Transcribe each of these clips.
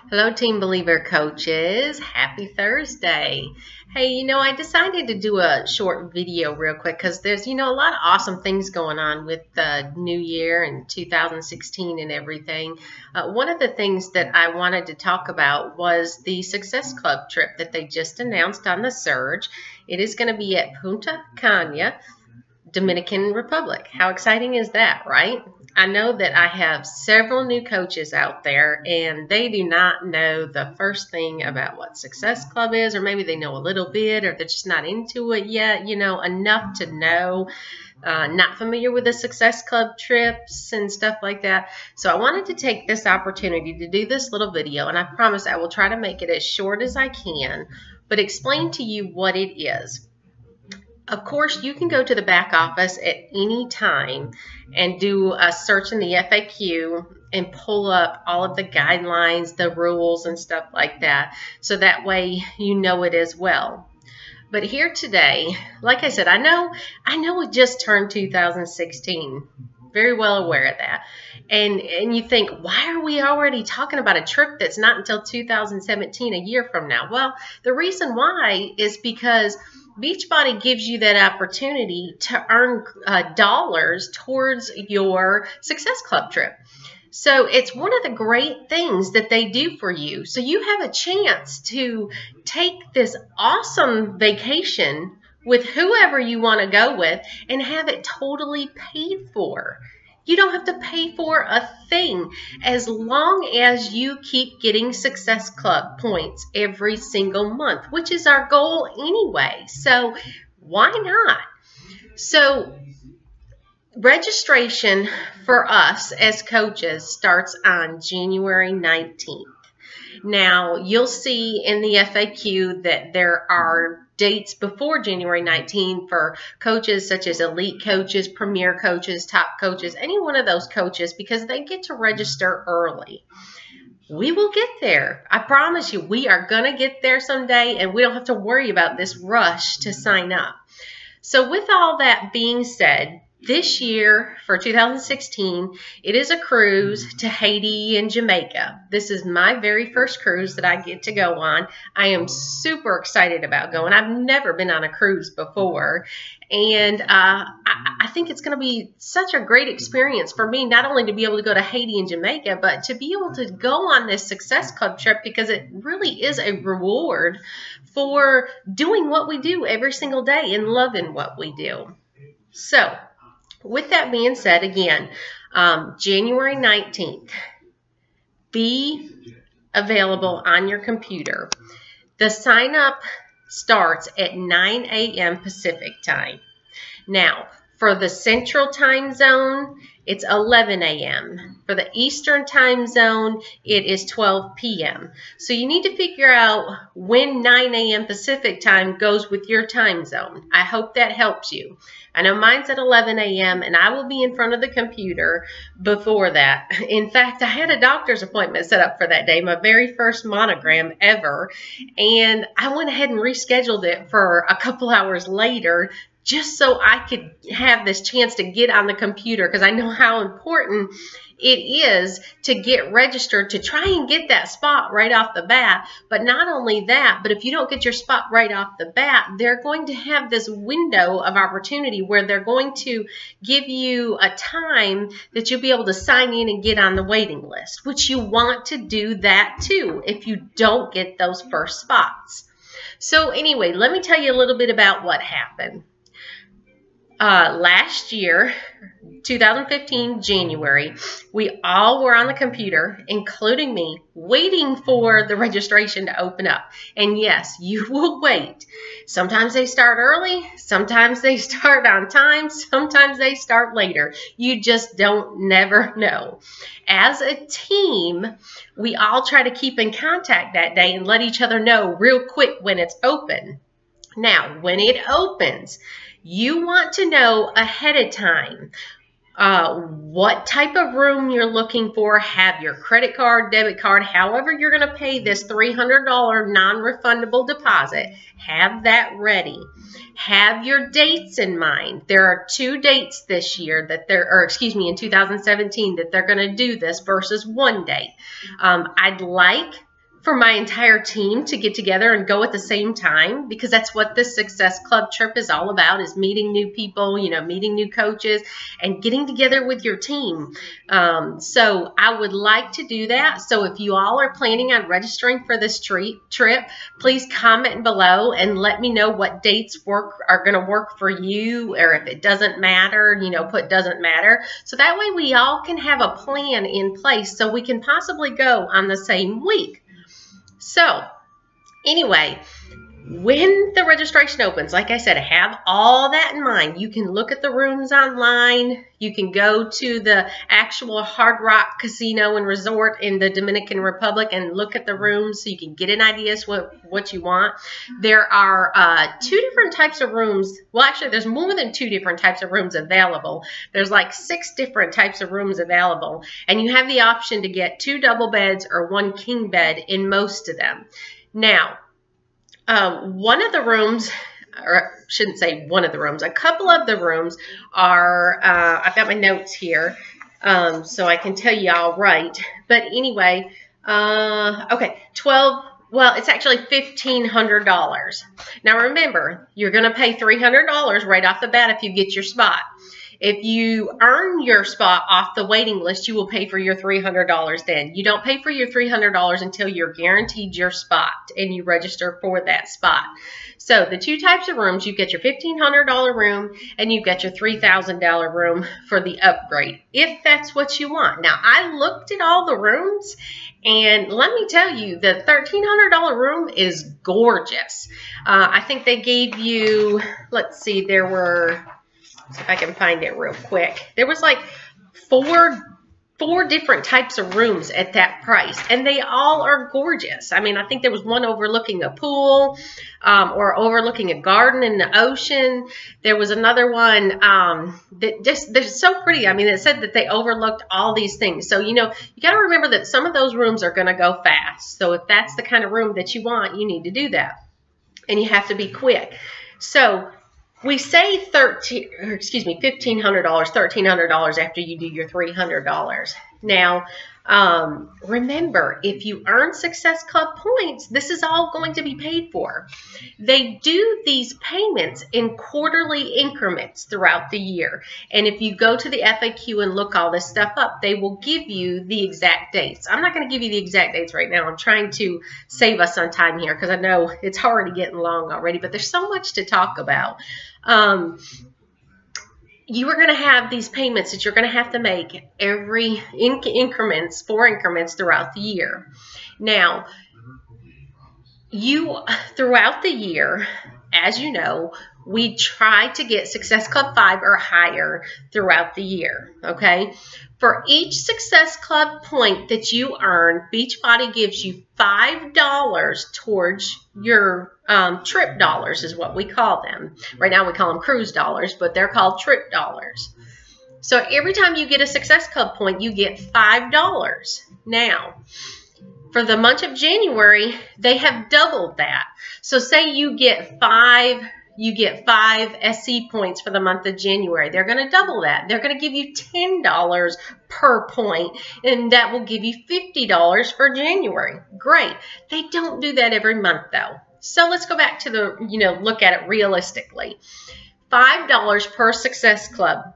Hello, Team Believer coaches. Happy Thursday. Hey, I decided to do a short video real quick because there's, a lot of awesome things going on with the new year and 2016 and everything. One of the things that I wanted to talk about was the Success Club trip that they just announced on the Surge. It is going to be at Punta Cana, Dominican Republic. How exciting is that, right? I know that I have several new coaches out there and they do not know the first thing about what Success Club is, or maybe they know a little bit or they're just not into it yet, enough to know. Not familiar with the Success Club trips and stuff like that. So I wanted to take this opportunity to do this little video, and I promise I will try to make it as short as I can, but explain to you what it is. Of course, you can go to the back office at any time and do a search in the FAQ and pull up all of the guidelines, the rules, and stuff like that. So that way you know it as well. But here today, like I said, I know it just turned 2016. Very well aware of that. And you think, why are we already talking about a trip that's not until 2017, a year from now? Well, the reason why is because Beachbody gives you that opportunity to earn dollars towards your Success Club trip. So it's one of the great things that they do for you. So you have a chance to take this awesome vacation with whoever you want to go with and have it totally paid for. You don't have to pay for a thing as long as you keep getting Success Club points every single month, which is our goal anyway. So why not? So registration for us as coaches starts on January 19th. Now, you'll see in the FAQ that there are dates before January 19th for coaches such as elite coaches, premier coaches, top coaches, any one of those coaches, because they get to register early. We will get there. I promise you, we are going to get there someday, and we don't have to worry about this rush to sign up. So with all that being said, this year, for 2016, it is a cruise to Haiti and Jamaica. This is my very first cruise that I get to go on. I am super excited about going. I've never been on a cruise before, and I think it's going to be such a great experience for me, not only to be able to go to Haiti and Jamaica, but to be able to go on this Success Club trip, because it really is a reward for doing what we do every single day and loving what we do. So, with that being said, again, January 19th, be available on your computer. The sign up starts at 9 a.m. Pacific time. Now, for the Central Time Zone, it's 11 a.m. For the Eastern Time Zone, it is 12 p.m. So you need to figure out when 9 a.m. Pacific time goes with your time zone. I hope that helps you. I know mine's at 11 a.m. and I will be in front of the computer before that. In fact, I had a doctor's appointment set up for that day, my very first monogram ever, and I went ahead and rescheduled it for a couple hours later, just so I could have this chance to get on the computer, because I know how important it is to get registered, to try and get that spot right off the bat. But not only that, but if you don't get your spot right off the bat, they're going to have this window of opportunity where they're going to give you a time that you'll be able to sign in and get on the waiting list, which you want to do that too if you don't get those first spots. So anyway, let me tell you a little bit about what happened. Last year, 2015, January, we all were on the computer, including me, waiting for the registration to open up. And yes, you will wait. Sometimes they start early, sometimes they start on time, sometimes they start later. You just never know. As a team, we all try to keep in contact that day and let each other know real quick when it's open. Now, when it opens, you want to know ahead of time what type of room you're looking for, have your credit card, debit card, however you're going to pay this $300 non-refundable deposit, have that ready. Have your dates in mind. There are 2 dates this year that in 2017 that they're going to do this versus 1 date. I'd like for my entire team to get together and go at the same time, because that's what this Success Club trip is all about, is meeting new people, meeting new coaches and getting together with your team. So I would like to do that. So if you all are planning on registering for this trip, please comment below and let me know what dates are going to work for you, or if it doesn't matter, put doesn't matter. So that way we all can have a plan in place so we can possibly go on the same week. So anyway, when the registration opens, like I said, have all that in mind. You can look at the rooms online. You can go to the actual Hard Rock Casino and Resort in the Dominican Republic and look at the rooms so you can get an idea what you want. There are 2 different types of rooms. Well, actually, there's more than 2 different types of rooms available. There's like 6 different types of rooms available, and you have the option to get 2 double beds or 1 king bed in most of them. Now, one of the rooms, or I shouldn't say one of the rooms, a couple of the rooms are, I've got my notes here, so I can tell you all right. But anyway, okay, it's actually $1,500. Now remember, you're going to pay $300 right off the bat if you get your spot. If you earn your spot off the waiting list, you will pay for your $300 then. You don't pay for your $300 until you're guaranteed your spot and you register for that spot. So the 2 types of rooms, you get your $1,500 room and you get your $3,000 room for the upgrade, if that's what you want. Now, I looked at all the rooms, and let me tell you, the $1,300 room is gorgeous. I think they gave you, let's see, there were... see if I can find it real quick. There was like four different types of rooms at that price, and they all are gorgeous. I mean, I think there was one overlooking a pool or overlooking a garden in the ocean. There was another one they're so pretty. I mean, it said that they overlooked all these things. So, you got to remember that some of those rooms are going to go fast. So if that's the kind of room that you want, you need to do that. And you have to be quick. So we say $1,500, $1,300 after you do your $300. Now, remember, if you earn Success Club points, this is all going to be paid for. They do these payments in quarterly increments throughout the year. And if you go to the FAQ and look all this stuff up, they will give you the exact dates. I'm not going to give you the exact dates right now. I'm trying to save us some time here because I know it's already getting long already, but there's so much to talk about. You are going to have these payments that you're going to have to make every increments, 4 increments throughout the year. Now, throughout the year, as you know, we try to get Success Club 5 or higher throughout the year, okay? For each Success Club point that you earn, Beachbody gives you $5 towards your trip dollars is what we call them. Right now we call them cruise dollars, but they're called trip dollars. So every time you get a Success Club point, you get $5. Now, for the month of January, they have doubled that. So say you get 5 SC points for the month of January. They're going to double that. They're going to give you $10 per point, and that will give you $50 for January. Great. They don't do that every month, though. So let's go back to look at it realistically. $5 per Success Club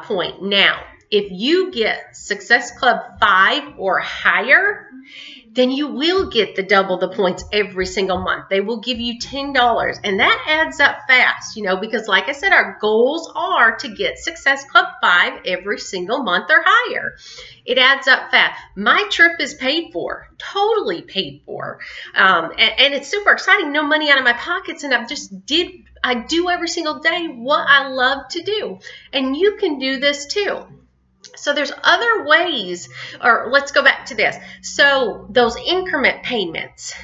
point. Now, if you get Success Club 5 or higher, then you will get double the points every single month. They will give you $10, and that adds up fast, because like I said, our goals are to get Success Club 5 every single month or higher. It adds up fast. My trip is paid for, totally paid for, and it's super exciting. No money out of my pockets, and I do every single day what I love to do, and you can do this too. So there's other ways, or let's go back to this. So those increment payments,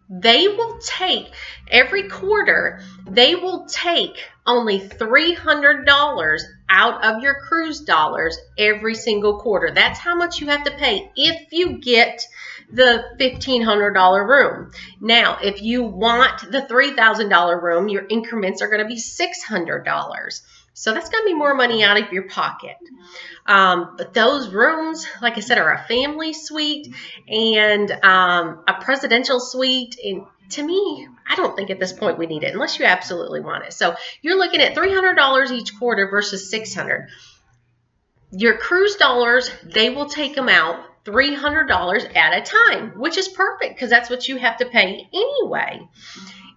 they will take, every quarter, they will take only $300 out of your cruise dollars every single quarter. That's how much you have to pay if you get the $1,500 room. Now, if you want the $3,000 room, your increments are going to be $600. So that's going to be more money out of your pocket. But those rooms, like I said, are a family suite and a presidential suite. And to me, I don't think at this point we need it unless you absolutely want it. So you're looking at $300 each quarter versus $600. Your cruise dollars, they will take them out $300 at a time, which is perfect because that's what you have to pay anyway.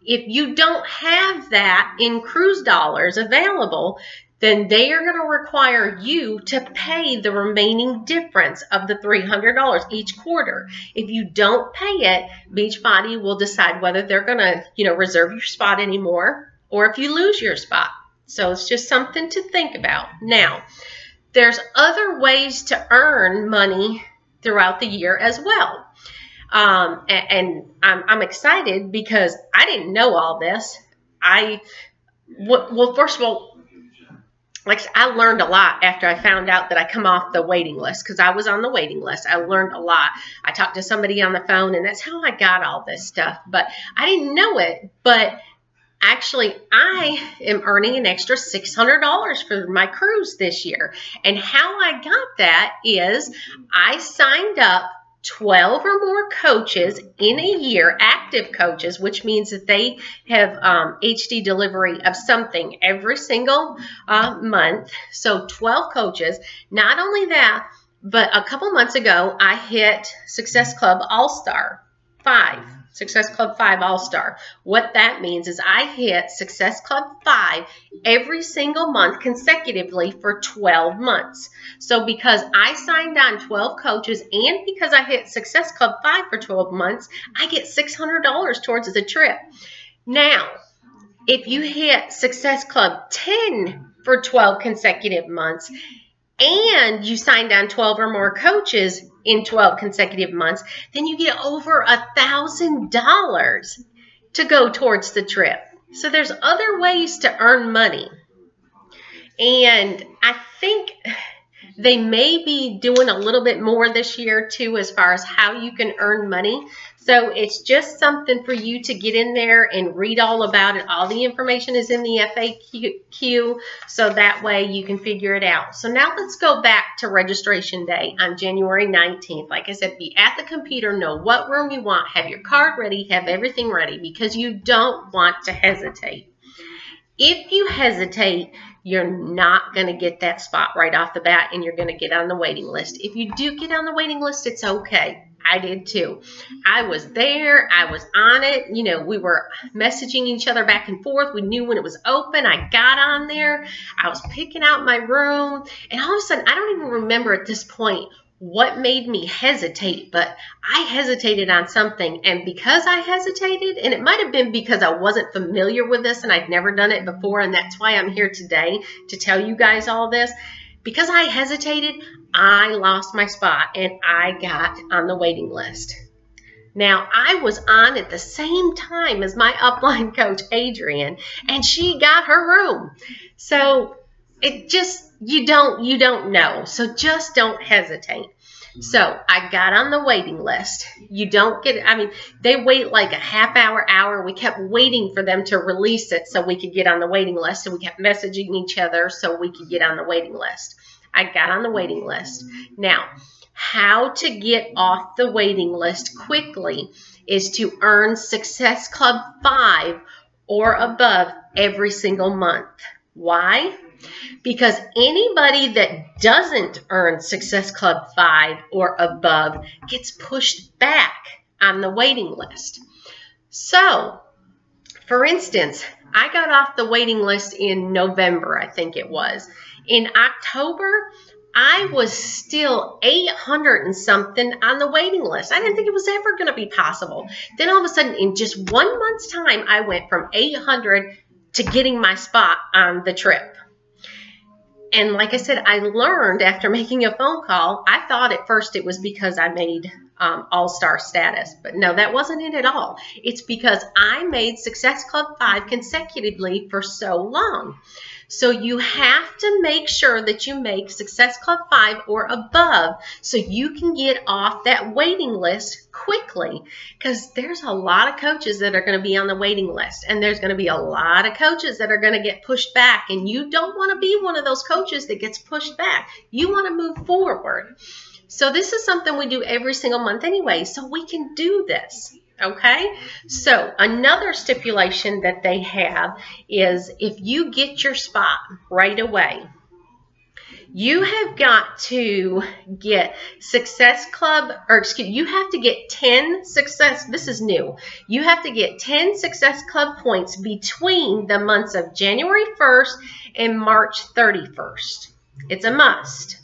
If you don't have that in cruise dollars available, then they are going to require you to pay the remaining difference of the $300 each quarter. If you don't pay it, Beachbody will decide whether they're going to, reserve your spot anymore or if you lose your spot. So it's just something to think about. Now, there's other ways to earn money throughout the year as well. And I'm excited because I didn't know all this. Well, first of all, I learned a lot after I found out that I come off the waiting list because I was on the waiting list. I learned a lot. I talked to somebody on the phone, and that's how I got all this stuff. But I didn't know it. But actually, I am earning an extra $600 for my cruise this year. And how I got that is I signed up 12 or more coaches in a year, active coaches, which means that they have HD delivery of something every single month. So 12 coaches. Not only that, but a couple months ago, I hit Success Club All-Star 5. Success Club 5 All-Star. What that means is I hit Success Club 5 every single month consecutively for 12 months. So because I signed on 12 coaches and because I hit Success Club 5 for 12 months, I get $600 towards the trip. Now, if you hit Success Club 10 for 12 consecutive months and you signed on 12 or more coaches in 12 consecutive months, then you get over $1,000 to go towards the trip. So there's other ways to earn money. And I think they may be doing a little bit more this year too as far as how you can earn money. So it's just something for you to get in there and read all about it. All the information is in the FAQ, so that way you can figure it out. So now let's go back to registration day on January 19th. Like I said, be at the computer, know what room you want, have your card ready, have everything ready because you don't want to hesitate. If you hesitate, you're not going to get that spot right off the bat and you're going to get on the waiting list. If you do get on the waiting list, it's okay. I did too. I was there. I was on it. We were messaging each other back and forth. We knew when it was open. I got on there. I was picking out my room. And all of a sudden, I don't even remember at this point what made me hesitate, but I hesitated on something. And because I hesitated, and it might have been because I wasn't familiar with this and I'd never done it before, and that's why I'm here today to tell you guys all this. Because I hesitated, I lost my spot and I got on the waiting list. Now, I was on at the same time as my upline coach, Adrienne, and she got her room. So it just, you don't know. So just don't hesitate. So I got on the waiting list. You don't get, they wait like a half hour. We kept waiting for them to release it so we could get on the waiting list. So we kept messaging each other so we could get on the waiting list. I got on the waiting list. Now, how to get off the waiting list quickly is to earn Success Club 5 or above every single month. Why? Because anybody that doesn't earn Success Club 5 or above gets pushed back on the waiting list. So, for instance, I got off the waiting list in November, I think it was. In October, I was still 800 and something on the waiting list. I didn't think it was ever going to be possible. Then all of a sudden, in just 1 month's time, I went from 800 to getting my spot on the trip. And like I said, I learned after making a phone call, I thought at first it was because I made all-star status. But no, that wasn't it at all. It's because I made Success Club 5 consecutively for so long. So you have to make sure that you make Success Club 5 or above so you can get off that waiting list quickly, because there's a lot of coaches that are going to be on the waiting list, and there's going to be a lot of coaches that are going to get pushed back, and you don't want to be one of those coaches that gets pushed back. You want to move forward. So this is something we do every single month anyway, so we can do this. Okay, so another stipulation that they have is if you get your spot right away, you have got to get Success Club, or excuse, you have to get 10 Success, this is new, you have to get 10 Success Club points between the months of January 1st and March 31st. It's a must.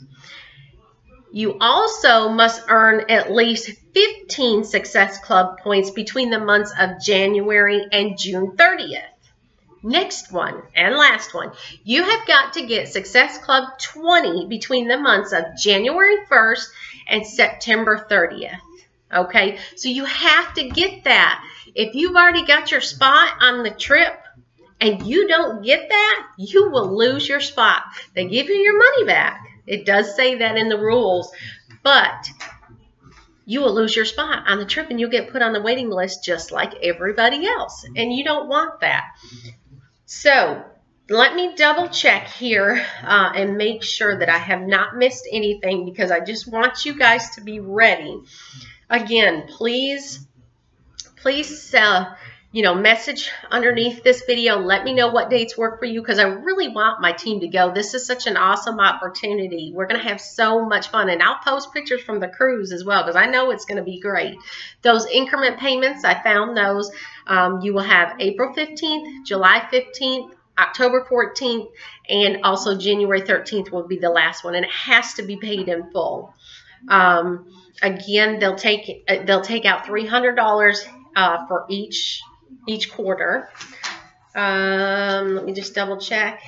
You also must earn at least 15 Success Club points between the months of January and June 30th. Next one and last one, you have got to get Success Club 20 between the months of January 1st and September 30th. Okay, so you have to get that. If you've already got your spot on the trip and you don't get that, you will lose your spot. They give you your money back. It does say that in the rules, but you will lose your spot on the trip and you'll get put on the waiting list just like everybody else, and you don't want that. So let me double check here and make sure that I have not missed anything, because I just want you guys to be ready. Again, please message underneath this video. Let me know what dates work for you, because I really want my team to go. This is such an awesome opportunity. We're going to have so much fun, and I'll post pictures from the cruise as well, because I know it's going to be great. Those increment payments, I found those. You will have April 15th, July 15th, October 14th, and also January 13th will be the last one, and it has to be paid in full. Again, they'll take out $300 for each quarter. Let me just double check,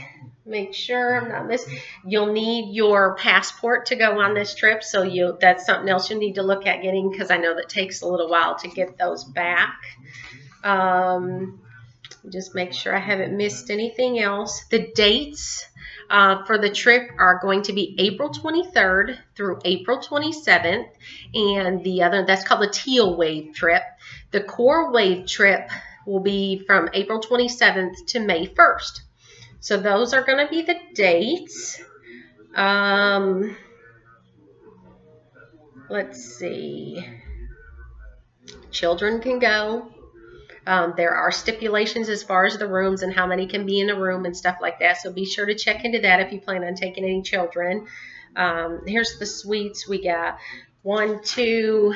make sure I'm not missing. You'll need your passport to go on this trip, so that's something else you need to look at getting, because I know that takes a little while to get those back. Just make sure I haven't missed anything else. The dates for the trip are going to be April 23rd through April 27th, and that's called the Teal Wave trip. The Core Wave trip will be from April 27th to May 1st. So those are going to be the dates. Let's see. Children can go. There are stipulations as far as the rooms and how many can be in a room and stuff like that. So be sure to check into that if you plan on taking any children. Here's the suites. We got 1, 2,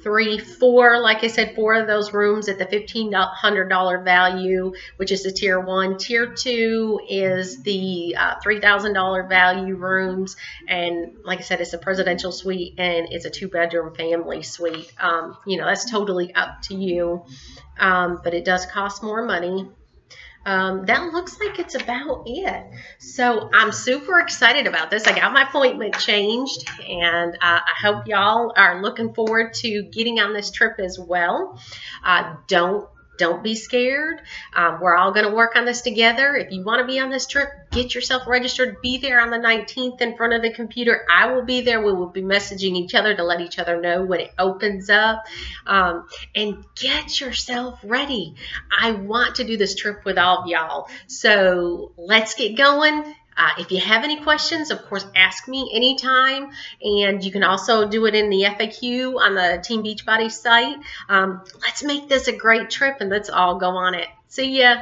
3, 4. Like I said, 4 of those rooms at the $1,500 value, which is the tier 1. Tier 2 is the $3,000 value rooms, and like I said, it's a presidential suite and it's a 2-bedroom family suite. That's totally up to you, but it does cost more money. That looks like it's about it. So I'm super excited about this. I got my appointment changed, and I hope y'all are looking forward to getting on this trip as well. Don't be scared. We're all going to work on this together. If you want to be on this trip, get yourself registered. Be there on the 19th in front of the computer. I will be there. We will be messaging each other to let each other know when it opens up. And get yourself ready. I want to do this trip with all of y'all. So let's get going. If you have any questions, of course, ask me anytime, and you can also do it in the FAQ on the Team Beachbody site. Let's make this a great trip, and let's all go on it. See ya.